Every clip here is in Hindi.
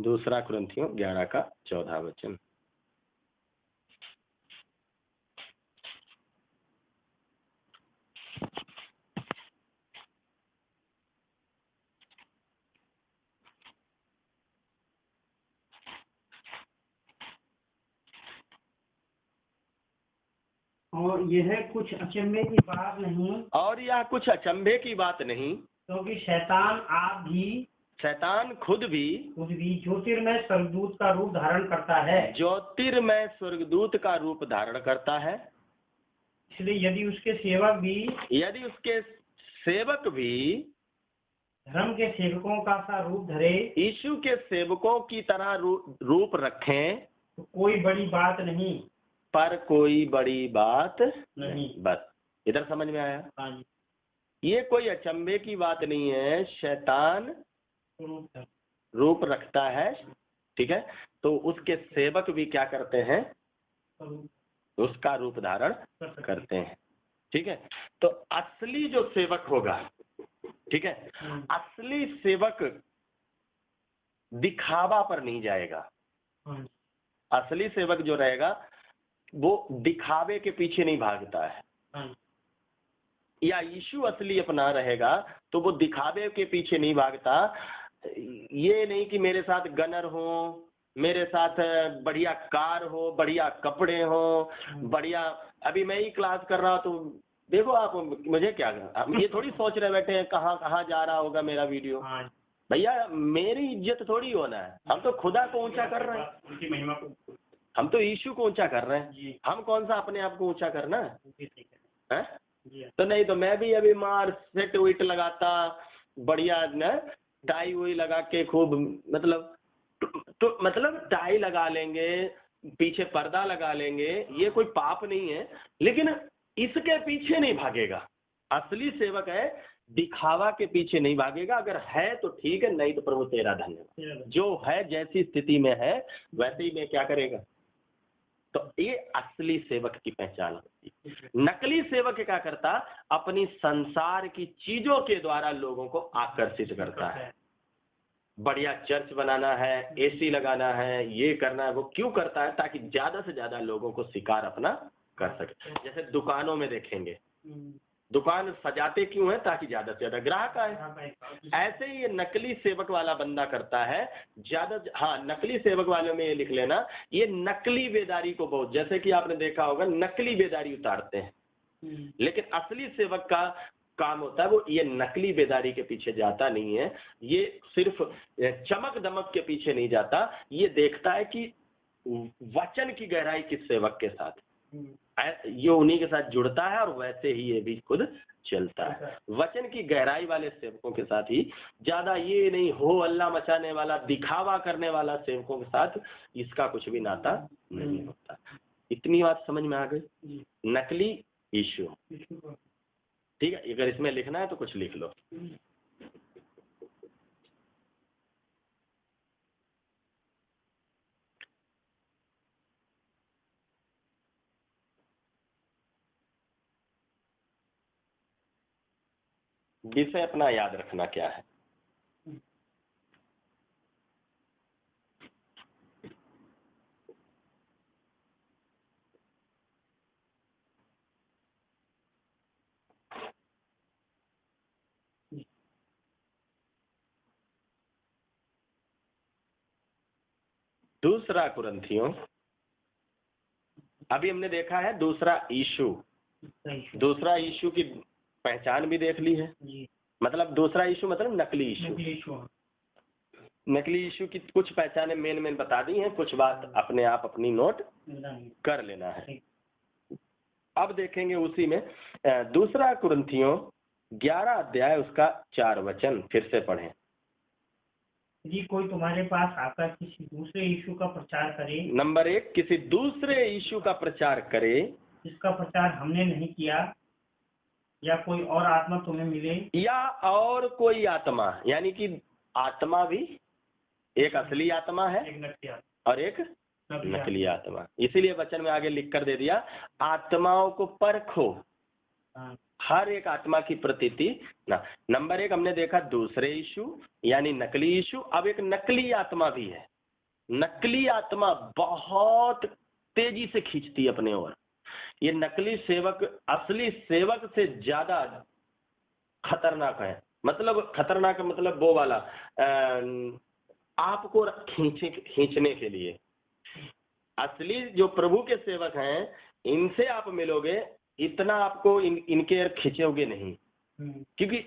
दूसरा कुरिन्थियों 11 का 14 वचन। और यह कुछ अचंभे की बात नहीं, और यह कुछ अचंभे की बात नहीं, क्योंकि शैतान खुद भी ज्योतिर्मय स्वर्गदूत का रूप धारण करता है। ज्योतिर्मय स्वर्गदूत का रूप धारण करता है। इसलिए यदि उसके सेवक भी धर्म के सेवकों का सा रूप धरे, यीशु के सेवकों की तरह रूप रखें, तो कोई बड़ी बात नहीं, पर कोई बड़ी बात नहीं। बस इधर समझ में आया? हाँ जी। ये कोई अचंभे की बात नहीं है। शैतान रूप रखता है, ठीक है, तो उसके सेवक भी क्या करते हैं? उसका रूप धारण करते हैं, ठीक है। तो असली जो सेवक होगा, ठीक है, असली सेवक दिखावा पर नहीं जाएगा। असली सेवक जो रहेगा वो दिखावे के पीछे नहीं भागता है। या यीशु असली अपना रहेगा तो वो दिखावे के पीछे नहीं भागता। ये नहीं कि मेरे साथ गनर हो, मेरे साथ बढ़िया कार हो, बढ़िया कपड़े हो, बढ़िया, अभी मैं ही क्लास कर रहा हूं तो देखो आप मुझे क्या, हम ये थोड़ी सोच रहे बैठे हैं कहाँ कहाँ जा रहा होगा मेरा वीडियो। भैया मेरी इज्जत थोड़ी होना है, हम तो खुदा को ऊंचा कर रहे हैं, उनकी महिमा को, हम तो यीशु को ऊंचा कर रहे हैं। हम कौन सा अपने आप को ऊंचा करना है? तो नहीं तो मैं भी अभी मार सेट वेट लगाता, बढ़िया न टाई वही लगा के खूब, मतलब टाई लगा लेंगे, पीछे पर्दा लगा लेंगे, ये कोई पाप नहीं है, लेकिन इसके पीछे नहीं भागेगा। असली सेवक है, दिखावा के पीछे नहीं भागेगा। अगर है तो ठीक है, नहीं तो प्रभु तेरा धन्यवाद। जो है जैसी स्थिति में है वैसे ही में क्या करेगा। तो ये असली सेवक की पहचान होती है। नकली सेवक क्या करता? अपनी संसार की चीजों के द्वारा लोगों को आकर्षित करता है। बढ़िया चर्च बनाना है, एसी लगाना है, ये करना है, वो क्यों करता है? ताकि ज्यादा से ज्यादा लोगों को शिकार अपना कर सके। जैसे दुकानों में देखेंगे, दुकान सजाते क्यों है? ताकि ज्यादा से ज्यादा ग्राहक आए। ऐसे ही ये नकली सेवक वाला बंदा करता है ज्यादा। हाँ, नकली सेवक वालों में ये लिख लेना, ये नकली बेदारी को बहुत, जैसे कि आपने देखा होगा नकली बेदारी उतारते हैं, लेकिन असली सेवक का काम होता है वो ये नकली बेदारी के पीछे जाता नहीं है, ये सिर्फ चमक दमक के पीछे नहीं जाता, ये देखता है कि वचन की गहराई किस सेवक के साथ, ये उन्हीं के साथ जुड़ता है और वैसे ही ये भी खुद चलता है। वचन की गहराई वाले सेवकों के साथ ही, ज्यादा ये नहीं हो अल्लाह मचाने वाला, दिखावा करने वाला सेवकों के साथ इसका कुछ भी नाता नहीं होता। इतनी बात समझ में आ गई? नकली यीशु, ठीक है। अगर इसमें लिखना है तो कुछ लिख लो। विषय अपना याद रखना क्या है? दूसरा कुरिन्थियों, अभी हमने देखा है दूसरा यीशु, दूसरा यीशु की पहचान भी देख ली है। मतलब दूसरा यीशु मतलब नकली यीशु। नकली यीशु की कुछ पहचानें मेन बता दी हैं, कुछ बात अपने आप अपनी नोट कर लेना है। अब देखेंगे उसी में दूसरा कुरिन्थियों 11 अध्याय उसका 4 वचन, फिर से पढ़ें। यदि कोई तुम्हारे पास आकर किसी दूसरे यीशु का प्रचार करे, नंबर 1, किसी दूसरे यीशु का प्रचार करे जिसका प्रचार हमने नहीं किया, या कोई और आत्मा तुम्हें मिले, या और कोई आत्मा, यानी कि आत्मा भी एक असली आत्मा है और एक नकली आत्मा। इसीलिए वचन में आगे लिख कर दे दिया, आत्माओं को परखो, हर एक आत्मा की प्रतीति ना। नंबर 1 हमने देखा दूसरे यीशु यानी नकली यीशु। अब एक नकली आत्मा भी है, नकली आत्मा बहुत तेजी से खींचती है अपने ओर। ये नकली सेवक असली सेवक से ज्यादा खतरनाक है। मतलब खतरनाक मतलब वो वाला आपको खींचने के लिए। असली जो प्रभु के सेवक हैं, इनसे आप मिलोगे, इतना आपको इनके ओर खींचोगे नहीं, क्योंकि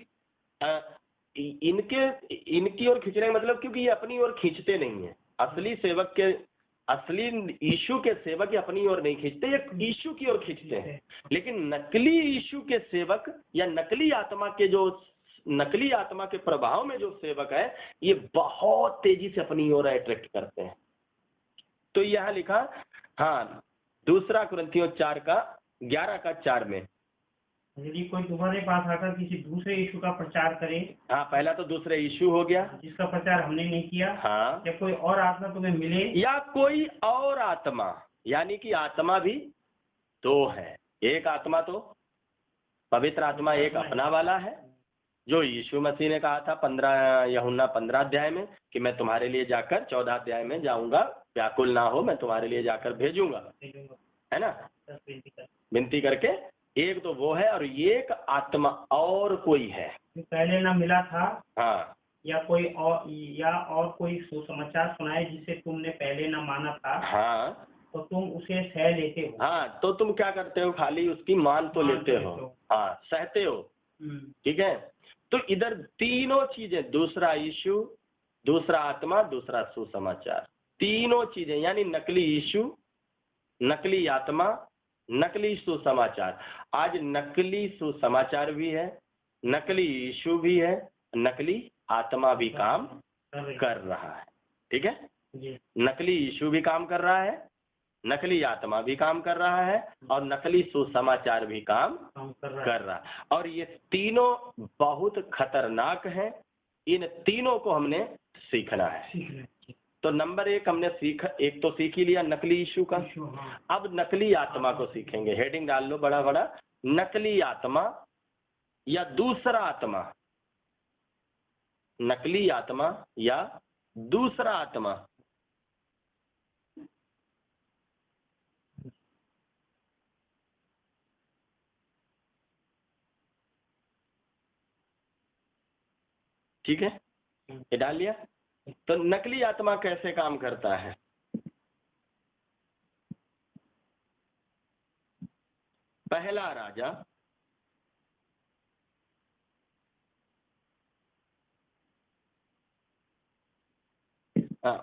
इनकी ओर खींचने का मतलब, क्योंकि ये अपनी ओर खींचते नहीं है। असली सेवक के, असली यीशु के सेवक ये अपनी ओर नहीं खींचते, ये यीशु की ओर खींचते हैं। लेकिन नकली यीशु के सेवक या नकली आत्मा के प्रभाव में जो सेवक है, ये बहुत तेजी से अपनी ओर अट्रैक्ट करते हैं। तो यह लिखा, हाँ, 2 कुरिन्थियों 4:11-4 में, यदि कोई तुम्हारे पास आकर किसी दूसरे यीशु का प्रचार करे, हाँ, पहला तो दूसरे यीशु हो गया जिसका प्रचार हमने नहीं किया, हाँ, या कोई और आत्मा तुम्हें मिले, या कोई और आत्मा, यानी कि आत्मा भी 2 है। एक आत्मा तो पवित्र आत्मा एक अपना वाला है, जो यीशु मसीह ने कहा था 15 अध्याय में कि मैं तुम्हारे लिए जाकर 14 अध्याय में जाऊंगा, व्याकुल ना हो, मैं तुम्हारे लिए जाकर भेजूंगा, है ना, विनती करके। एक तो वो है, और एक आत्मा और कोई है, पहले ना मिला था, हाँ, या और कोई सुसमाचार सुनाए जिसे तुमने पहले ना माना था, हाँ, तो तुम उसे सह लेते हो। हाँ, तो तुम क्या करते हो, खाली उसकी मान तो लेते हो, हाँ, सहते हो, ठीक है। तो इधर तीनों चीजें, दूसरा यीशु, दूसरा आत्मा, दूसरा सुसमाचार, तीनों चीजें, यानी नकली यीशु, नकली आत्मा, नकली सुसमाचार। आज नकली सुसमाचार भी है, नकली यीशु भी है, नकली आत्मा भी काम कर रहा है, ठीक है। नकली यीशु भी काम कर रहा है, नकली आत्मा भी काम कर रहा है, और नकली सुसमाचार भी काम कर रहा है। और ये तीनों बहुत खतरनाक हैं। इन तीनों को हमने सीखना है। तो नंबर 1 हमने एक तो सीख ही लिया नकली यीशु का। अब नकली आत्मा को सीखेंगे। हेडिंग डाल लो बड़ा बड़ा, नकली आत्मा या दूसरा आत्मा, नकली आत्मा या दूसरा आत्मा। ठीक है, ये डाल लिया। तो नकली आत्मा कैसे काम करता है? पहला राजा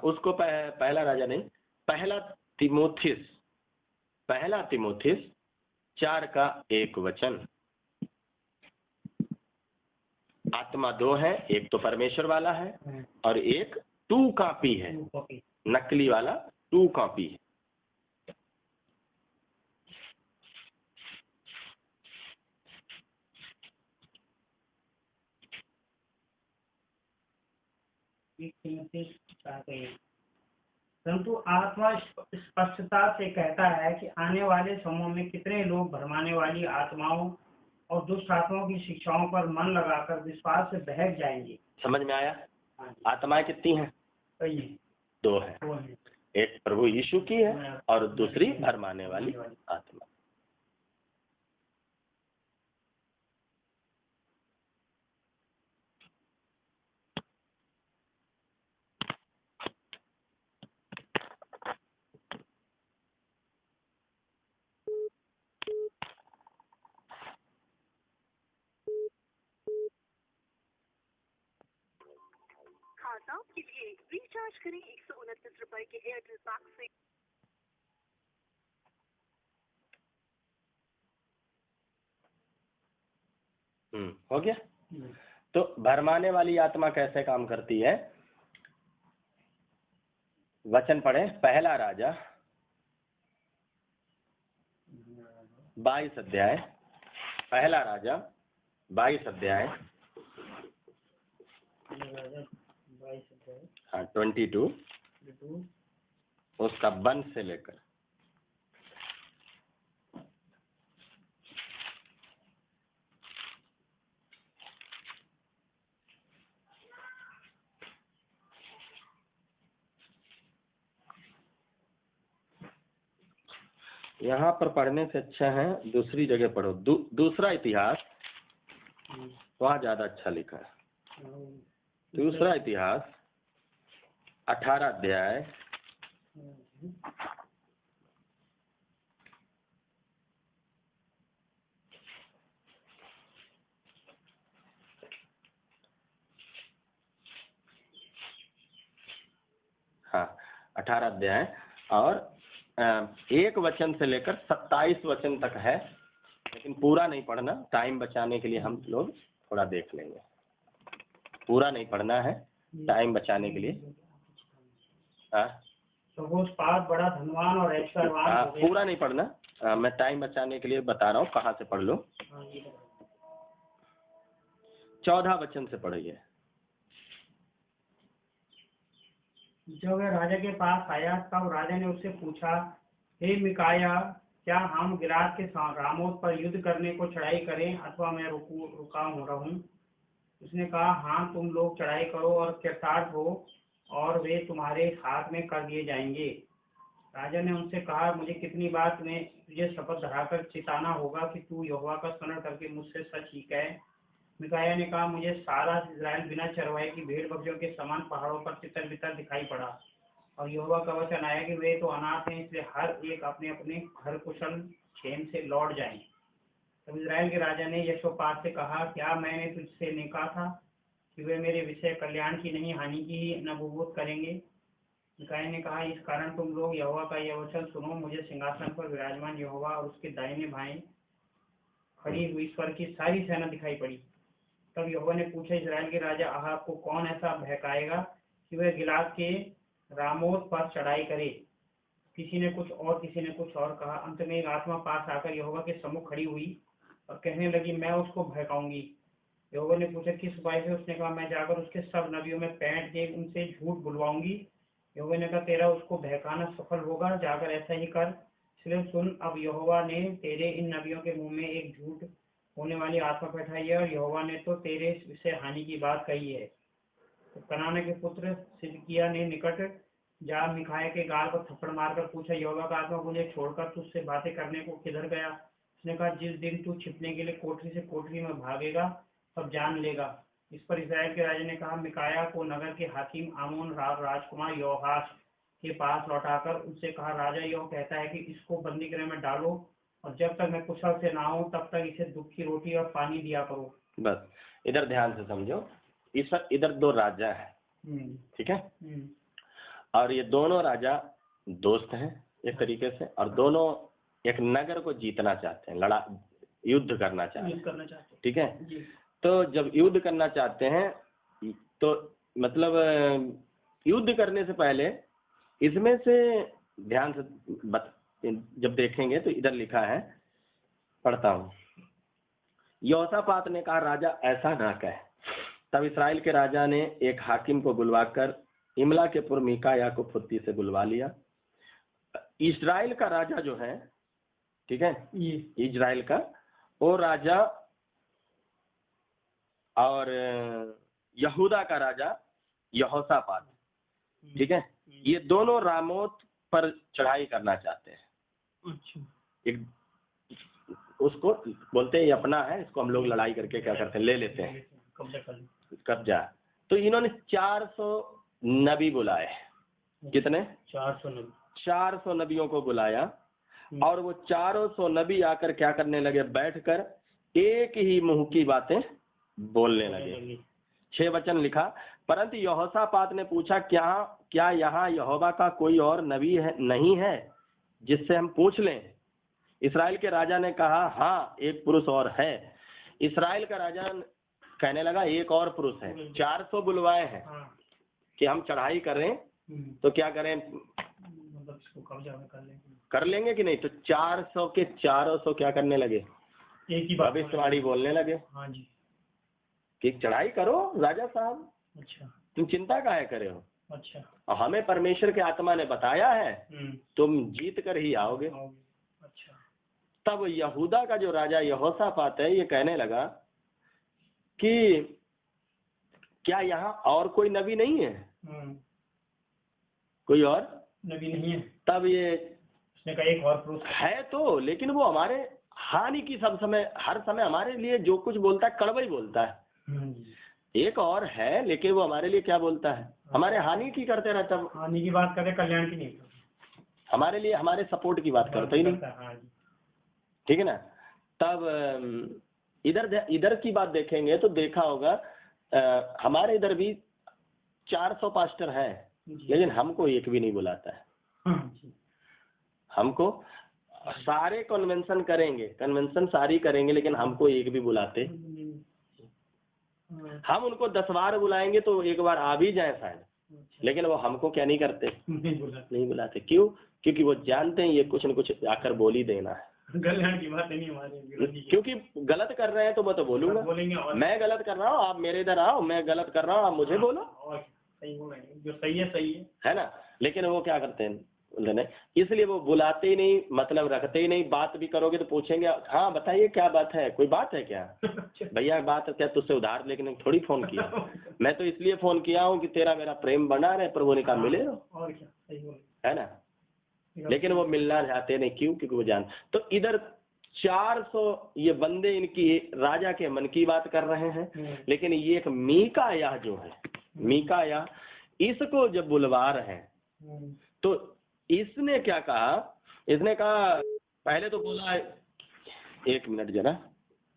उसको पहला राजा नहीं, पहला तिमोथिस 4:1। आत्मा 2 है, एक तो परमेश्वर वाला है और एक 2 कॉपी है, नकली वाला 2 कॉपी है। परंतु आत्मा स्पष्टता से कहता है कि आने वाले समय में कितने लोग भरमाने वाली आत्माओं और दुष्ट आत्माओं की शिक्षाओं पर मन लगाकर विश्वास से बहक जाएंगे। समझ में आया? आत्माएं कितनी हैं? 2 है। एक प्रभु यीशु की है और दूसरी भरमाने वाली आत्मा। खाताओं के लिए रिचार्ज करें 129 रुपए के एयरटेल पैक से। हो गया। तो भरमाने वाली आत्मा कैसे काम करती है? वचन पढ़े, पहला राजा 22 अध्याय, पहला राजा 22 अध्याय, हाँ 22, उसका 1 से लेकर यहाँ पर पढ़ने से अच्छा है दूसरी जगह पढ़ो। दूसरा इतिहास, वहाँ ज्यादा अच्छा लिखा है। दूसरा इतिहास 18 अध्याय 18 अध्याय और 1 वचन से लेकर 27 वचन तक है, लेकिन पूरा नहीं पढ़ना, टाइम बचाने के लिए हम लोग थोड़ा देख लेंगे। पूरा नहीं पढ़ना है, टाइम बचाने के लिए। तो वो पाप बड़ा धनवान और ऐश्वर्यवान हो गया। पूरा नहीं पढ़ना, मैं टाइम बचाने के लिए बता रहा हूँ कहाँ से पढ़ लो। 14 वचन से पढ़िए। जब वह राजा के पास आया तब राजा ने उससे पूछा, हे मिकाया, क्या हम गिलाद के रामोत पर युद्ध करने को चढ़ाई करें अथवा मैं रुका रहूं? उसने कहा, हाँ, तुम लोग चढ़ाई करो और कृतार्थ हो और वे तुम्हारे हाथ में कर दिए जाएंगे। राजा ने उनसे कहा, मुझे कितनी बार तुझे शपथ धराकर चिताना होगा कि तू यहोवा का स्मरण करके मुझसे सच ही कहे। मिकाया ने कहा, मुझे सारा इस्राएल बिना चरवाए की भेड़ बकरियों के समान पहाड़ों पर तितर बितर दिखाई पड़ा, और यहोवा का वचन आया कि वे तो अनाथ हैं, इसलिए हर एक अपने अपने घर कुशल क्षेम से लौट जाएं। तब इस्राएल के राजा ने यहोशापात से कहा, क्या मैंने तुझसे नहीं कहा था कि वे मेरे विषय कल्याण की नहीं हानि की ही नबूवत करेंगे? मिकाया ने कहा, इस कारण तुम लोग यहोवा का यह वचन सुनो, मुझे सिंहासन पर विराजमान यहोवा और उसके दाहिने बाएं खड़ी हुई स्वर्ग की सारी सेना दिखाई पड़ी। तब यहोवा ने पूछा, इस्राएल के राजा अहाब को कौन ऐसा बहकाएगा कि वह गिलाद के रामोत पर चढ़ाई करे? किसी ने कुछ और, किसी ने कुछ और कहा। अंत में एक आत्मा पास आकर यहोवा के सम्मुख खड़ी हुई और कहने लगी, मैं उसको बहकाऊंगी। यहोवा ने पूछा, किस उपाय से? उसने कहा, मैं जाकर उसके सब नबियों में पैंट के उनसे झूठ बुलवाऊंगी। यहोवा ने कहा, तेरा उसको बहकाना सफल होगा, जाकर ऐसा ही कर। इसलिए सुन, अब यहोवा ने तेरे इन नबियों के मुंह में एक झूठ होने वाली आत्मा बैठाई है, और यहोवा ने तो तेरे विषय हानि की बात कही है। तो कनाना के पुत्र सिदकिय्याह ने निकट जा मिकाया के गाल पर थप्पड़ मारकर पूछा, यहोवा का आत्मा मुझे छोड़कर तुझसे बातें करने को किधर गया? उसने कहा, जिस दिन तू छिपने के लिए कोठरी से कोठरी में भागेगा तब जान लेगा। इस पर इस्राएल के राजा ने कहा, मिकाया को नगर के हाकिम आमोन राजकुमार योआश के पास लौटाकर उससे कहा, राजा यह कहता है कि इसको बंदी गृह में डालो, और जब तक मैं कुशल से ना आऊं तब तक इसे दुख की रोटी और पानी दिया करो। बस इधर ध्यान से समझो, इधर 2 राजा है, ठीक है, और ये दोनों राजा दोस्त हैं एक तरीके से, और दोनों एक नगर को जीतना चाहते हैं, युद्ध करना चाहते हैं, ठीक है। तो जब युद्ध करना चाहते हैं तो मतलब युद्ध करने से पहले इसमें से ध्यान से जब देखेंगे तो इधर लिखा है, पढ़ता हूँ। यहोशापात ने कहा, राजा ऐसा ना कहे। तब इस्राएल के राजा ने एक हाकिम को बुलवाकर इमला के पुत्र मिकाया को फुर्ती से बुलवा लिया। इस्राएल का राजा जो है, ठीक है, इस्राएल का वो राजा और यहूदा का राजा यहोशापात, ठीक है, ये दोनों रामोत पर चढ़ाई करना चाहते हैं। एक उसको बोलते हैं ये अपना है, इसको हम लोग लड़ाई करके क्या करते हैं, ले लेते हैं, कब्जा। तो इन्होंने 400 नबी बुलाए। कितने? 400 नबियों को बुलाया, और वो 400 नबी आकर क्या करने लगे, बैठकर एक ही मुंह की बातें बोलने लगे। 6 वचन लिखा, परंतु यहोशापात ने पूछा, क्या यहाँ यहोवा का कोई और नबी है नहीं है जिससे हम पूछ लें? इस्राएल के राजा ने कहा, हाँ, एक पुरुष और है। इस्राएल का राजा कहने लगा, एक और पुरुष है। 400 बुलवाए हैं कि हम चढ़ाई करें तो क्या करें, कर लेंगे कि नहीं? तो 400 के 400 क्या करने लगे, एक ही भविष्यवाणी बोलने लगे। हाँ जी, कि चढ़ाई करो राजा साहब, अच्छा, तुम चिंता काहे करे हो? अच्छा, और हमें परमेश्वर के आत्मा ने बताया है तुम जीत कर ही आओगे। अच्छा। तब यहूदा का जो राजा यहोशापात है, ये कहने लगा कि क्या यहाँ और कोई नबी नहीं है? कोई और नबी नहीं है। तब ये उसने कहा एक और पुरुष है तो, लेकिन वो हमारे हानि की सब समय, हर समय हमारे लिए जो कुछ बोलता है कड़वा ही बोलता है। एक और है, लेकिन वो हमारे लिए क्या बोलता है, हमारे हानि की करते रहता है, हानि की बात करे, कल्याण की नहीं, हमारे लिए हमारे सपोर्ट की बात करता ही नहीं। हाँ जी। ठीक है ना। तब इधर की बात देखेंगे तो देखा होगा, हमारे इधर भी 400 पास्टर है, लेकिन हमको एक भी नहीं बुलाता है। हाँ जी। हमको सारे कन्वेंशन करेंगे, कन्वेंशन सारी करेंगे, लेकिन हमको एक भी बुलाते, हम उनको 10 बार बुलाएंगे तो एक बार आ भी जाए शायद, लेकिन वो हमको क्या नहीं करते, नहीं बुलाते। क्यों? क्योंकि वो जानते हैं ये कुछ न कुछ आकर बोल ही देना है। कल्याण की बात नहीं हमारे, क्योंकि गलत कर रहे हैं तो मैं तो बोलूंगा, मैं गलत कर रहा हूँ, आप मेरे इधर आओ, मैं गलत कर रहा हूँ, आप मुझे बोलो, सही बोल रहे हैं, जो सही है है ना। लेकिन वो क्या करते हैं, नहीं, इसलिए वो बुलाते ही नहीं, मतलब रखते ही नहीं। बात भी करोगे तो पूछेंगे, हाँ बताइए क्या बात है, कोई बात है क्या? भैया बात है क्या, तुझसे उधार लेकिन थोड़ी फोन किया, मैं तो इसलिए फोन किया हूँ कि तेरा मेरा प्रेम बना रहे, प्रभु ने कहा मिले रहो, और क्या, सही बोल, है ना। लेकिन वो मिलना चाहते नहीं, क्यों? क्योंकि वो जान, तो इधर 400 ये बंदे इनकी राजा के मन की बात कर रहे हैं, लेकिन ये एक मीकायाह जो है, मीकायाह, इसको जब बुलवा रहे हैं तो इसने क्या कहा, इसने कहा, पहले तो बोला, एक मिनट जरा,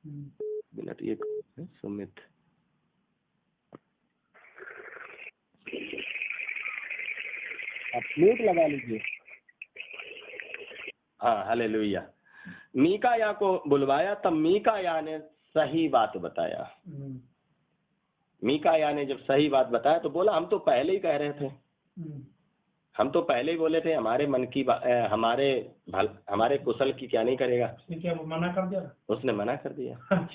मिनट, एक सुमित, आप म्यूट लगा लीजिए। हाँ, हालेलुया। मीकायाह को बुलवाया, तब मीकायाह ने सही बात बताया। मीकायाह ने जब सही बात बताया तो बोला, हम तो पहले ही कह रहे थे, हम तो पहले ही बोले थे, हमारे मन की हमारे कुशल की क्या नहीं करेगा। क्या वो मना कर दिया? उसने मना कर दिया।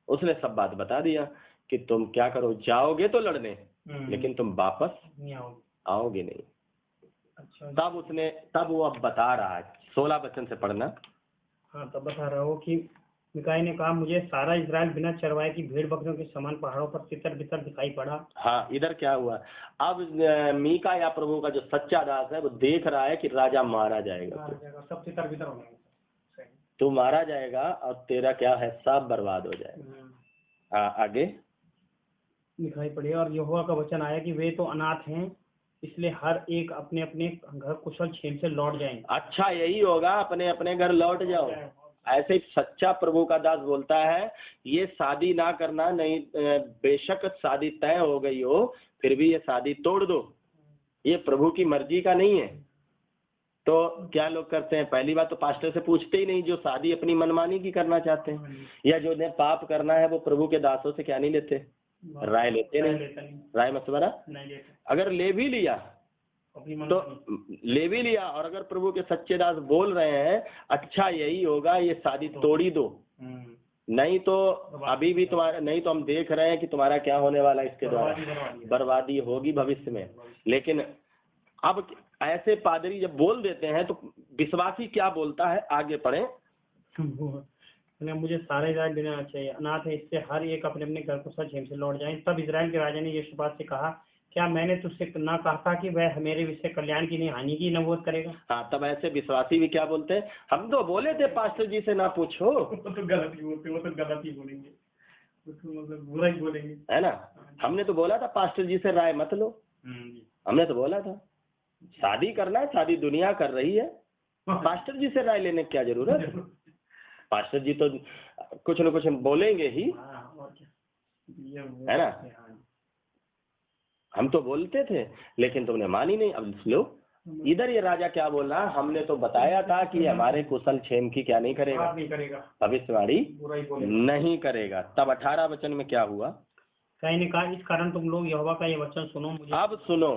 उसने सब बात बता दिया कि तुम क्या करो, जाओगे तो लड़ने, लेकिन तुम वापस नहीं आओगे नहीं। अच्छा। तब वो अब बता रहा है, 16 वचन से पढ़ना। हाँ, तब बता रहा हूँ कि मीकायाह ने कहा, मुझे सारा इजराइल बिना चरवाए की भेड़ बकरियों के समान पहाड़ों पर तितर बितर दिखाई पड़ा। हाँ, इधर क्या हुआ, अब मीकायाह प्रभु का जो सच्चा दास है वो देख रहा है कि राजा मारा जाएगा, सब तितर बितर होंगे, तू मारा जाएगा और तेरा क्या है, सब बर्बाद हो जाएगा। आगे दिखाई पड़ी, और यहोवा का वचन आया कि वे तो अनाथ हैं, इसलिए हर एक अपने अपने घर कुशल क्षेम से लौट जाएंगे। अच्छा, यही होगा, अपने अपने घर लौट जाओ। ऐसे ही सच्चा प्रभु का दास बोलता है, ये शादी ना करना, नहीं बेशक शादी तय हो गई हो, फिर भी ये शादी तोड़ दो, ये प्रभु की मर्जी का नहीं है। तो क्या लोग करते हैं, पहली बात तो पास्टर से पूछते ही नहीं, जो शादी अपनी मनमानी की करना चाहते हैं, या जो ने पाप करना है वो प्रभु के दासों से क्या नहीं लेते, राय लेते नहीं, राय मशवरा नहीं लेते। अगर ले भी लिया तो ले भी लिया, और अगर प्रभु के सच्चे दास बोल रहे हैं, अच्छा यही होगा, ये शादी तोड़ी दो, नहीं तो अभी भी तुम्हारा, नहीं तो हम देख रहे हैं कि तुम्हारा क्या होने वाला है, इसके द्वारा बर्बादी होगी भविष्य में। लेकिन अब ऐसे पादरी जब बोल देते हैं तो विश्वासी क्या बोलता है, आगे पढ़े। मुझे सारे इजराइल बिना चाहिए, अनाथ है, इससे हर एक अपने अपने घर को सच से लौट जाए। तब इजराइल के राजा ने यहोशप्पात से कहा, क्या मैंने तुझसे ना कहा था कि वह मेरे विषय कल्याण की नहीं हानि की नबूवत करेगा। हाँ, तब ऐसे विश्वासी भी क्या बोलते हैं, हम तो बोले थे पास्टर जी से ना पूछो। वो तो गलत ही बोलते, वो तो गलत ही बोलेंगे, मतलब बुरा ही बोलेंगे, है ना। हमने तो बोला था पास्टर जी से राय मत लो, हमने तो बोला था, शादी करना है, शादी दुनिया कर रही है, पास्टर जी से राय लेने की क्या जरूरत है। पास्टर जी तो कुछ न कुछ बोलेंगे ही, है ना। हम तो बोलते थे, लेकिन तुमने मानी नहीं। अब लो, इधर ये राजा क्या बोल रहा, हमने तो बताया था कि हमारे कुशल क्षेम की क्या नहीं करेगा, भविष्यवाणी नहीं करेगा। तब 18 वचन में क्या हुआ, कहीं ने कहा, इस कारण तुम लोग यहोवा का ये वचन सुनो। अब सुनो,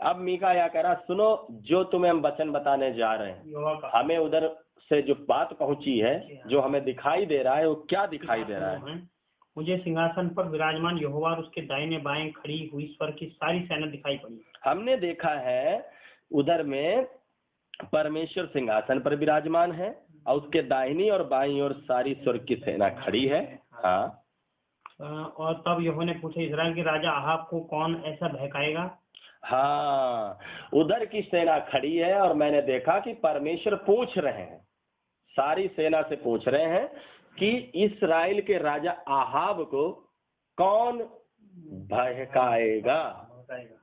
अब मीकायाह कह रहा, सुनो जो तुम्हें हम वचन बताने जा रहे हैं, हमें उधर से जो बात पहुंची है, जो हमें दिखाई दे रहा है, वो क्या दिखाई दे रहा है। मुझे सिंहासन पर विराजमान यहोवा और उसके दाहिने बाएं खड़ी हुई स्वर्ग की सारी सेना दिखाई पड़ी। हमने देखा है उधर में परमेश्वर सिंहासन पर विराजमान है, और उसके दाहिनी और बाईं ओर सारी स्वर्ग की सेना खड़ी है। हाँ, और तब यहोवा ने पूछा, इजराइल के राजा अहाब को कौन ऐसा बहकाएगा। हाँ, उधर की सेना खड़ी है और मैंने देखा कि परमेश्वर पूछ रहे हैं, सारी सेना से पूछ रहे हैं कि इस्राएल के राजा आहाब को कौन बहकाएगा।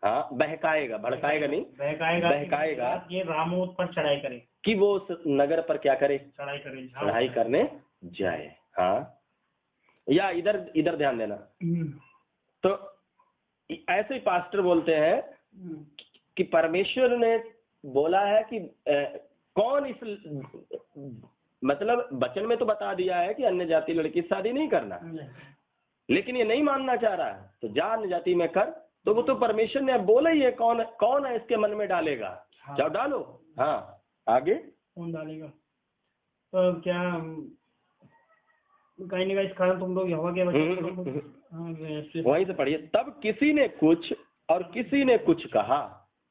हाँ, बहकाएगा, भड़काएगा नहीं, बहकाएगा ये रामोत पर चढ़ाई करे, कि वो उस नगर पर क्या करे, चढ़ाई करे, चढ़ाई करने जाए। हाँ, या इधर इधर ध्यान देना। तो ऐसे ही पास्टर बोलते हैं कि परमेश्वर ने बोला है कि कौन इस, मतलब वचन में तो बता दिया है कि अन्य जाति लड़की से शादी नहीं करना, लेकिन ये नहीं मानना चाह रहा है, तो जा अन्य जाति में कर। तो वो तो परमेश्वर ने बोला ही है, कौन कौन है इसके मन में डालेगा। हाँ। जाओ डालो। हाँ, आगे कौन डालेगा। तो क्या कहीं नहीं, इस कारण तुम लोग यहोवा के वचन वहीं से पढ़िए। तब किसी ने कुछ और किसी ने कुछ कहा।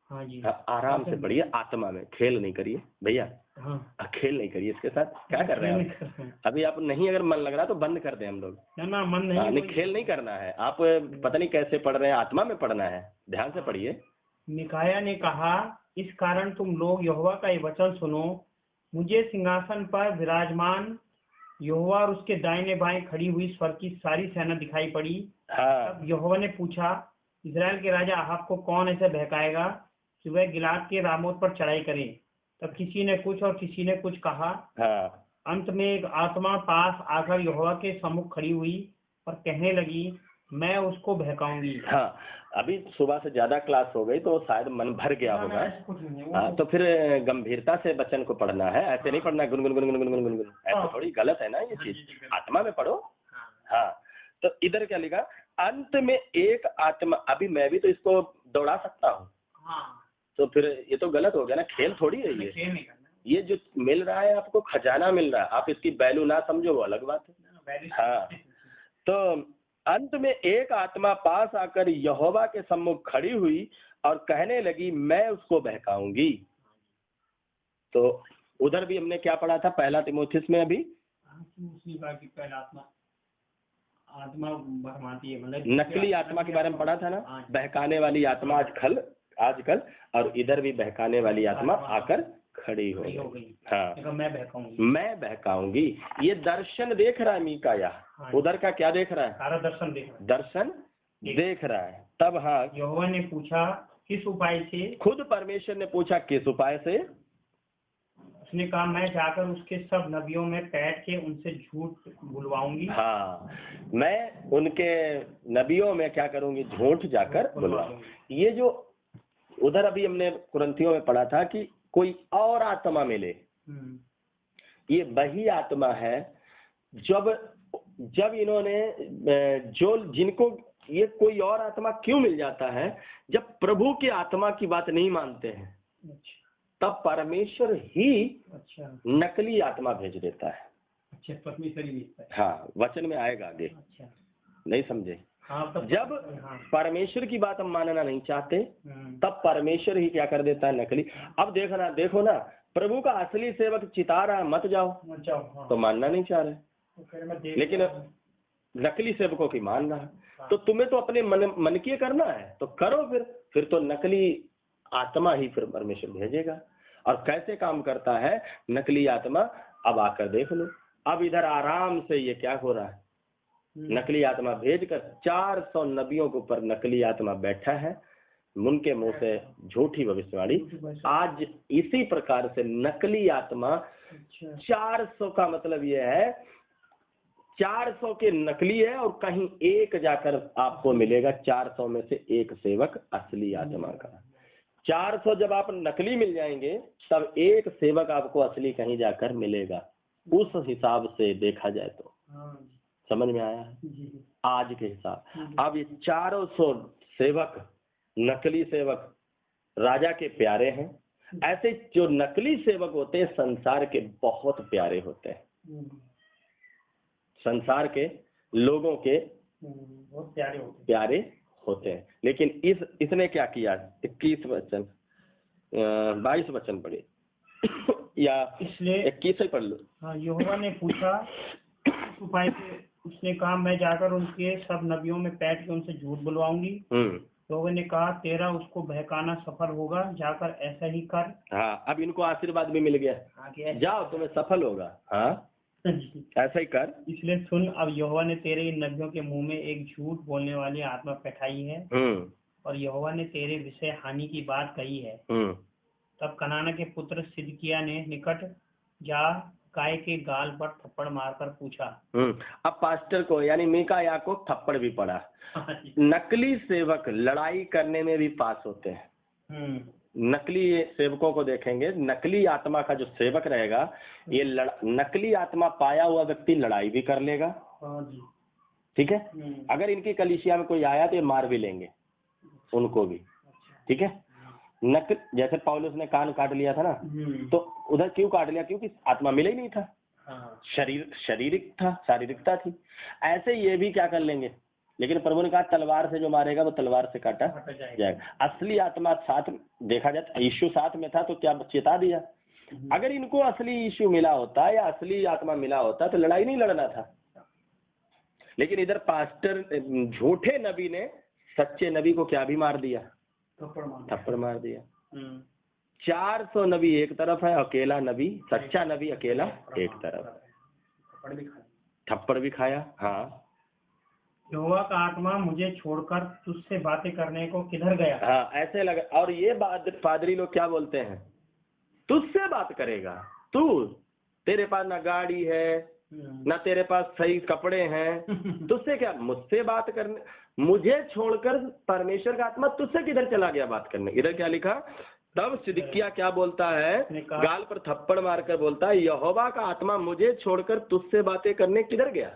हाँ जी। हाँ, आराम से पढ़िए, आत्मा में, खेल नहीं करिए भैया। हाँ, खेल नहीं करिए इसके साथ। क्या कर रहे हैं अभी आप? नहीं, अगर मन लग रहा तो बंद कर दें हम लोग। ना मन नहीं, खेल नहीं करना है। आप पता नहीं कैसे पढ़ रहे हैं, आत्मा में पढ़ना है, ध्यान से पढ़िए। मिकाया ने कहा, इस कारण तुम लोग यहोवा का ये वचन सुनो, मुझे सिंहासन पर विराजमान यहोवा और उसके दाहिने बाएं खड़ी हुई स्वर्ग की सारी सेना दिखाई पड़ी। हाँ। तब यहोवा ने पूछा, इजराइल के राजा आहाब को कौन ऐसे बहकाएगा कि वह गिलाद के रामोत पर चढ़ाई करे। तब किसी ने कुछ और किसी ने कुछ कहा। हाँ। अंत में एक आत्मा पास आकर यहोवा के सम्मुख खड़ी हुई और कहने लगी, मैं उसको बहकाऊंगी। हाँ, अभी सुबह से ज्यादा क्लास हो गई तो शायद मन भर गया होगा। हाँ, तो फिर गंभीरता से वचन को पढ़ना है, ऐसे नहीं पढ़ना गुनगुन गुनगुन गुनगुन गुनगुन, ऐसे थोड़ी, गलत है ना ये चीज। आत्मा में पढ़ो। हाँ, तो इधर क्या लिखा, अंत में एक आत्मा। अभी मैं भी तो इसको दौड़ा सकता हूँ। तो फिर ये तो गलत हो गया ना, खेल थोड़ी है ये जो मिल रहा है आपको, खजाना मिल रहा है, आप इसकी वैल्यू ना समझो वो अलग बात है। हाँ, तो अंत में एक आत्मा पास आकर यहोवा के सम्मुख खड़ी हुई और कहने लगी, मैं उसको बहकाऊंगी। तो उधर भी हमने क्या पढ़ा था, पहला तिमोथियुस में अभी, आत्मा भरमाती है, मतलब नकली आत्मा के बारे में पढ़ा था ना, बहकाने वाली आत्मा आजकल, और इधर भी बहकाने वाली आत्मा आकर खड़ी हो गई। हाँ, मैं बहकाऊंगी। ये दर्शन देख रहा है मीकाया, उधर का क्या देख रहा है, सारा दर्शन देख रहा है। तब हाँ, यहोवा ने पूछा, किस उपाय से। खुद परमेश्वर ने पूछा, किस उपाय से। उसने कहा, मैं जाकर उसके सब नबियों में बैठ के उनसे झूठ बुलवाऊंगी। हाँ, मैं उनके नबियों में क्या करूंगी, झूठ जाकर बुलवाऊंगी। ये जो उधर अभी हमने कुरिन्थियों में पढ़ा था कि कोई और आत्मा मिले, ये वही आत्मा है जब इन्होंने जिनको ये कोई और आत्मा क्यों मिल जाता है, जब प्रभु की आत्मा की बात नहीं मानते हैं, तब परमेश्वर ही नकली आत्मा भेज देता है। अच्छा, परमेश्वर ही भेजता है। हाँ, वचन में आएगा आगे। अच्छा, नहीं समझे। हाँ, जब परमेश्वर की बात हम मानना नहीं चाहते, तब परमेश्वर ही क्या कर देता है, नकली। अब देखो ना, प्रभु का असली सेवक चिता रहा, मत जाओ। हाँ। तो मानना नहीं चाह रहे, लेकिन नकली सेवकों की मान रहा है। तो तुम्हें तो अपने मन की करना है तो करो, फिर तो नकली आत्मा ही फिर परमेश्वर भेजेगा। और कैसे काम करता है नकली आत्मा, अब आकर देख लो। अब इधर आराम से ये क्या हो रहा है, नकली आत्मा भेजकर 400 नबियों के ऊपर नकली आत्मा बैठा है, उनके मुंह से झूठी भविष्यवाणी। आज इसी प्रकार से नकली आत्मा 400 का मतलब ये है, 400 के नकली है और कहीं एक जाकर आपको मिलेगा 400 में से एक सेवक असली आत्मा का। 400 जब आप नकली मिल जाएंगे, तब एक सेवक आपको असली कहीं जाकर मिलेगा। उस हिसाब से देखा जाए तो समझ में आया है आज के हिसाब। अब ये 400 सेवक, नकली सेवक राजा के प्यारे हैं। ऐसे जो नकली सेवक होते हैं संसार के बहुत प्यारे होते हैं, संसार के लोगों के बहुत प्यारे होते हैं। लेकिन इसने क्या किया, 21 वचन 22 वचन पढ़े या इसलिए 21 ही पढ़ लो। हाँ, यहोवा ने पूछा, किस उपाय से उसने कहा मैं जाकर उनके सब नबियों में बैठ के उनसे झूठ बुलवाऊंगी। लोगों ने कहा तेरा उसको बहकाना सफल होगा, जाकर ऐसा ही कर। हाँ, अब इनको आशीर्वाद भी मिल गया, आगे जाओ तुम्हें सफल होगा। हाँ, ऐसा ही कर। इसलिए सुन, अब यहोवा ने तेरे इन नबियों के मुंह में एक झूठ बोलने वाली आत्मा बैठाई है और यहोवा ने तेरे विषय हानि की बात कही है। तब कनाना के पुत्र सिदकिय्याह ने निकट जा गाय के गाल पर थप्पड़ मारकर पूछा। अब पास्टर को यानी मीकायाह को थप्पड़ भी पड़ा। नकली सेवक लड़ाई करने में भी पास होते हैं। नकली सेवकों को देखेंगे, नकली आत्मा का जो सेवक रहेगा, ये नकली आत्मा पाया हुआ व्यक्ति लड़ाई भी कर लेगा। ठीक है, अगर इनकी कलीसिया में कोई आया तो ये मार भी लेंगे उनको भी। ठीक है, जैसे पौलुस ने कान काट लिया था ना, तो उधर क्यों काट लिया? क्योंकि आत्मा मिले ही नहीं था, शारीरिकता थी। ऐसे ये भी क्या कर लेंगे, लेकिन प्रभु ने कहा तलवार से जो मारेगा वो तलवार से काटा जाएगा। असली आत्मा साथ देखा जाए, यीशु साथ में था तो क्या चेता दिया। अगर इनको असली यीशु मिला होता या असली आत्मा मिला होता तो लड़ाई नहीं लड़ना था। लेकिन इधर पास्टर झूठे नबी ने सच्चे नबी को क्या भी मार दिया, थप्पड़ मार दिया। 400 नबी एक तरफ है, अकेला नबी, सच्चा नबी अकेला एक तरफ, थप्पड़ भी खाया। हाँ, यहोवा का आत्मा मुझे छोड़कर तुझसे बातें करने को किधर गया। हाँ, ऐसे लगा। और ये पादरी लोग क्या बोलते हैं, तुझसे बात करेगा तू, तेरे पास ना गाड़ी है ना तेरे पास सही कपड़े हैं, तुझसे क्या, मुझसे बात करने, मुझे छोड़कर परमेश्वर का आत्मा तुझसे किधर चला गया बात करने। इधर क्या लिखा, तब सिदकिय्याह क्या बोलता है, गाल पर थप्पड़ मारकर बोलता है यहोवा का आत्मा मुझे छोड़कर तुझसे बातें करने किधर गया,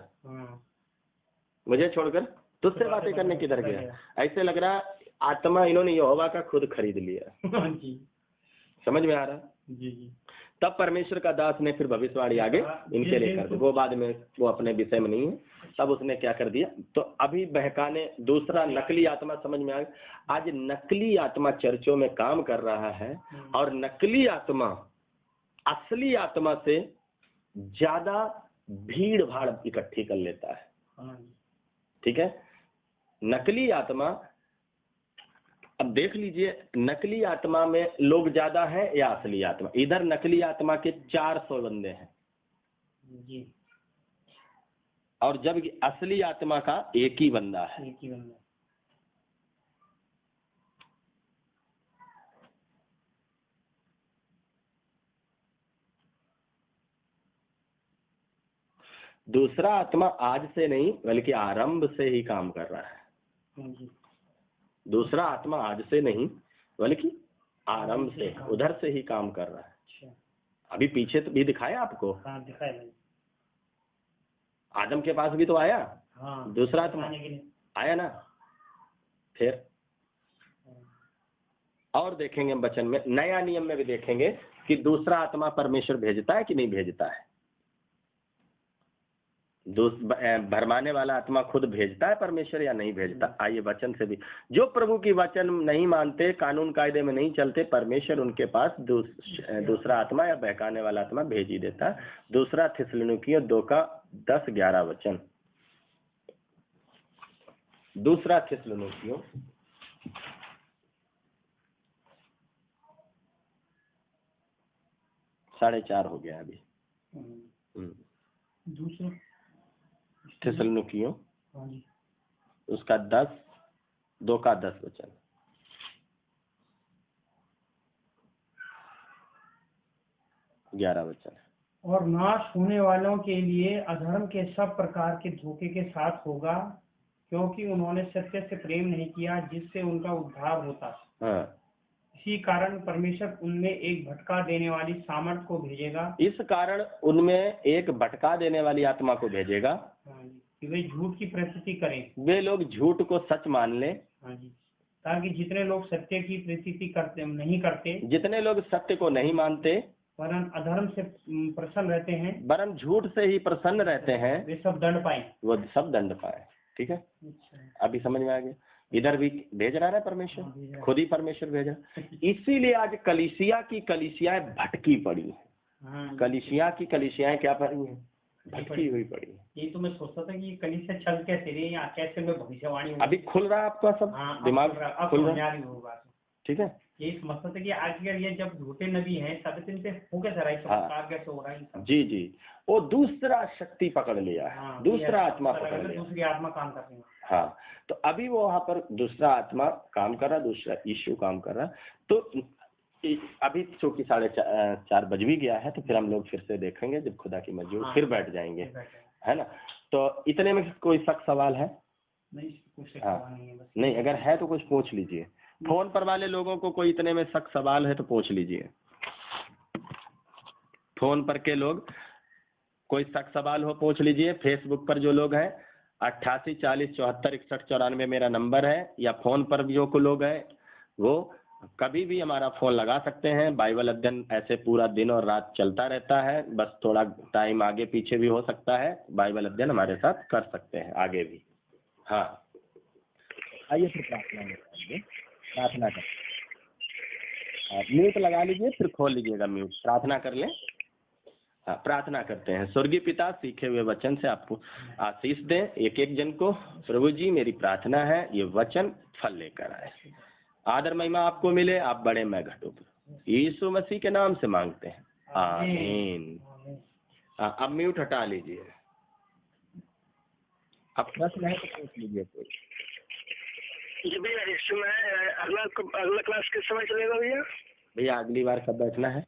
मुझे छोड़कर तुझसे बातें करने किधर गया। ऐसे लग रहा आत्मा इन्होंने यहोवा का खुद खरीद लिया। समझ में आ रहा? जी। तब परमेश्वर का दास ने फिर भविष्यवाणी आगे इनके लिए कर दी, वो बाद में, वो अपने विषय में नहीं है। तब उसने क्या कर दिया, तो अभी बहकाने दूसरा नकली आत्मा समझ में आ गया। आज नकली आत्मा चर्चों में काम कर रहा है और नकली आत्मा असली आत्मा से ज्यादा भीड़ भाड़ इकट्ठी कर लेता है। ठीक है, नकली आत्मा, अब देख लीजिए नकली आत्मा में लोग ज्यादा है या असली आत्मा। इधर नकली आत्मा के 400 बंदे हैं जी, और जब असली आत्मा का एक ही बंदा है। दूसरा आत्मा आज से नहीं बल्कि आरंभ से ही काम कर रहा है। दूसरा आत्मा आज से नहीं बल्कि आरंभ से, उधर से ही काम कर रहा है। अभी पीछे तो भी दिखाया आपको, दिखाया आदम के पास भी तो आया, दूसरा आत्मा आया ना। फिर और देखेंगे हम वचन में, नया नियम में भी देखेंगे कि दूसरा आत्मा परमेश्वर भेजता है कि नहीं भेजता है। भरमाने वाला आत्मा खुद भेजता है परमेश्वर या नहीं भेजता। आइए वचन से भी, जो प्रभु की वचन नहीं मानते, कानून कायदे में नहीं चलते, परमेश्वर उनके पास दूसरा आत्मा या बहकाने वाला आत्मा भेज ही देता है। दूसरा थिस्सलुनीकियों 2:10-11 वचन। दूसरा थिस्सलुनीकियों 4:30 हो गया अभी। दूसरा थिस्सलुनीकियों उसका 2:10 वचन। ग्यारह वचन। और नाश होने वालों के लिए अधर्म के सब प्रकार के धोखे के साथ होगा, क्योंकि उन्होंने सत्य से प्रेम नहीं किया जिससे उनका उद्धार होता। इसी कारण परमेश्वर उनमें एक भटका देने वाली सामर्थ को भेजेगा। इस कारण उनमें एक भटका देने वाली आत्मा को भेजेगा कि वे झूठ की प्रतीति करें। वे लोग झूठ को सच मान लें। ताकि जितने लोग सत्य की प्रतीति करते नहीं करते, जितने लोग सत्य को नहीं मानते वरन अधर्म से प्रसन्न रहते हैं, वरन झूठ से ही प्रसन्न रहते हैं, वे सब दंड पाए। वो सब दंड पाए। ठीक है, अभी समझ में आ गया। इधर भी भेज रहा है परमेश्वर, खुद ही परमेश्वर भेजा। इसीलिए आज कलीसिया की कलीसियाएं भटकी पड़ी है। कलीसिया की कलीसियाएं क्या पड़ी हैं? भटकी हुई पड़ी है। ये तो मैं सोचता था कि कलीसिया चल कैसे रही है, यहाँ कैसे में भविष्यवाणी होगी। अभी खुल रहा है आपका सब हाँ, दिमाग, अब खुल समझ रहा आ है, रही वो बात। ठीक है। यही समझता था कि आखिर ये जब झूठे नबी हैं साबित इनसे हो कैसे रहा है, चमत्कार कैसे हो रहा है इनका? जी जी, वो दूसरा शक्ति पकड़ लिया है, हाँ, दूसरा ये आत्मा ऐसा पकड़ लगा कि लिया। दूसरी आत्मा काम कर रही है। हाँ, तो अभी वो वहां पर दूसरा आत्मा काम कर रहा, दूसरा यीशु काम कर रहा। तो अभी चूंकि 4:30 बज भी गया है, तो फिर हम लोग फिर से देखेंगे, जब खुदा की मर्जी हो हाँ, फिर बैठ जाएंगे, बैठे। है ना। तो इतने में कोई शक सवाल है? नहीं, कुछ हाँ, नहीं है बस। नहीं, अगर है तो कुछ पूछ लीजिए। फोन पर वाले लोगों को कोई इतने में शक सवाल है तो पूछ लीजिए। फोन पर के लोग कोई शक सवाल हो पूछ लीजिए। फेसबुक पर जो लोग हैं 88 40 74 61 94 मेरा नंबर है, या फोन पर जो को लोग हैं वो कभी भी हमारा फोन लगा सकते हैं। बाइबल अध्ययन ऐसे पूरा दिन और रात चलता रहता है, बस थोड़ा टाइम आगे पीछे भी हो सकता है। बाइबल अध्ययन हमारे साथ कर सकते हैं आगे भी। हाँ, आइए फिर प्रार्थना कर, म्यूट लगा लीजिए, फिर खोल लीजिएगा म्यूट, प्रार्थना कर लें। हाँ, प्रार्थना करते हैं। स्वर्गीय पिता, सीखे हुए वचन से आपको आशीष दें एक एक जन को। प्रभु जी, मेरी प्रार्थना है ये वचन फल लेकर आए, आदर महिमा आपको मिले, आप बड़े मैं घटूं। यीशु मसीह के नाम से मांगते हैं, आमीन। हाँ, अब म्यूट हटा लीजिए। अब प्रश्न है तो पूछ लीजिए कोई। जी भैया, इस समय अगला क्लास किस समय चलेगा भैया? भैया अगली बार कब बैठना है?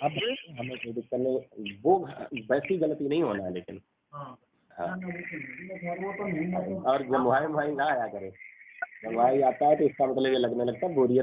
अब हमें कोई दिक्कत नहीं, वो वैसी गलती नहीं होना है, लेकिन हाँ, और जब मोबाइल ना आया करे, जब मोबाइल आता है तो इसका मतलब ये लगने लगता है बोरियत